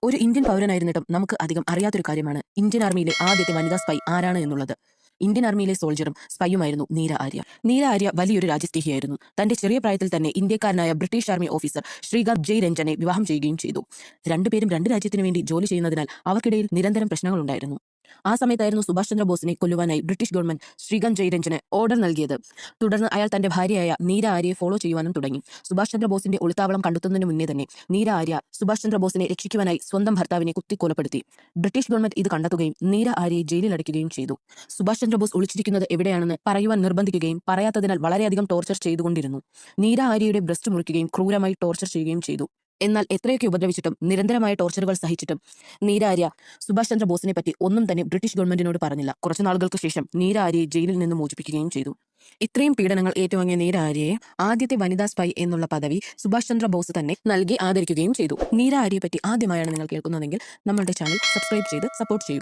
ഒരു ഇന്ത്യൻ പൗരനായിരുന്നിട്ടും നമുക്ക് അധികം അറിയാത്തൊരു കാര്യമാണ് ഇന്ത്യൻ ആർമിയിലെ ആദ്യത്തെ വനിതാ സ്പൈ ആരാണ് എന്നുള്ളത്. ഇന്ത്യൻ ആർമിയിലെ സോൾജറും സ്പൈയുമായിരുന്നു നീര ആര്യ. നീര ആര്യ വലിയൊരു രാജ്യസ്നേഹിയായിരുന്നു. തന്റെ ചെറിയ പ്രായത്തിൽ തന്നെ ഇന്ത്യക്കാരനായ ബ്രിട്ടീഷ് ആർമി ഓഫീസർ ശ്രീകാന്ത് ജയ് രഞ്ജനെ വിവാഹം ചെയ്യുകയും ചെയ്തു. രണ്ടുപേരും രണ്ട് രാജ്യത്തിനു വേണ്ടി ജോലി ചെയ്യുന്നതിനാൽ അവർക്കിടയിൽ നിരന്തരം പ്രശ്നങ്ങളുണ്ടായിരുന്നു. ആ സമയത്തായിരുന്നു സുഭാഷ് ചന്ദ്രബോസിനെ കൊല്ലുവാനായി ബ്രിട്ടീഷ് ഗവൺമെന്റ് ശ്രീകാന്ത് ജയ് രഞ്ജന് ഓർഡർ നൽകിയത്. തുടർന്ന് അയാൾ തന്റെ ഭാര്യയായ നീര ആര്യയെ ഫോളോ ചെയ്യുവാനും തുടങ്ങി. സുഭാഷ് ചന്ദ്രബോസിന്റെ ഒളിത്താവളം കണ്ടെത്തുന്നതിന് മുന്നേ തന്നെ നീര ആര്യ സുഭാഷ് ചന്ദ്രബോസിനെ രക്ഷിക്കുവാനായി സ്വന്തം ഭർത്താവിനെ കുത്തിക്കൊലപ്പെടുത്തി. ബ്രിട്ടീഷ് ഗവൺമെന്റ് ഇത് കണ്ടെത്തുകയും നീര ആര്യയെ ജയിലിൽ അടയ്ക്കുകയും ചെയ്തു. സുഭാഷ് ചന്ദ്രബോസ് ഒളിച്ചിരിക്കുന്നത് എവിടെയാണെന്ന് പറയുവാൻ നിർബന്ധിക്കുകയും പറയാത്തതിനാൽ വളരെയധികം ടോർച്ചർ ചെയ്തുകൊണ്ടിരുന്നു. നീര ആര്യയുടെ ബ്രസ്റ്റ് മുറിക്കുകയും ക്രൂരമായി ടോർച്ചർ ചെയ്യുകയും ചെയ്തു. എന്നാൽ എത്രയൊക്കെ ഉപദ്രവിച്ചിട്ടും നിരന്തരമായ ടോർച്ചറുകൾ സഹിച്ചിട്ടും നീര ആര്യ സുഭാഷ് ചന്ദ്രബോസിനെ പറ്റി ഒന്നും തന്നെ ബ്രിട്ടീഷ് ഗവൺമെന്റിനോട് പറഞ്ഞില്ല. കുറച്ചു നാളുകൾക്ക് ശേഷം നീര ആര്യയെ ജയിലിൽ നിന്ന് മോചിപ്പിക്കുകയും ചെയ്തു. ഇത്രയും പീഡനങ്ങൾ ഏറ്റുവാങ്ങിയ നീര ആര്യയെ ആദ്യത്തെ വനിതാ സ്പൈ എന്നുള്ള പദവി സുഭാഷ് ചന്ദ്രബോസ് തന്നെ നൽകി ആദരിക്കുകയും ചെയ്തു. നീര ആര്യയെ പറ്റി ആദ്യമായാണ് നിങ്ങൾ കേൾക്കുന്നതെങ്കിൽ നമ്മളുടെ ചാനൽ സബ്സ്ക്രൈബ് ചെയ്ത് സപ്പോർട്ട് ചെയ്യുക.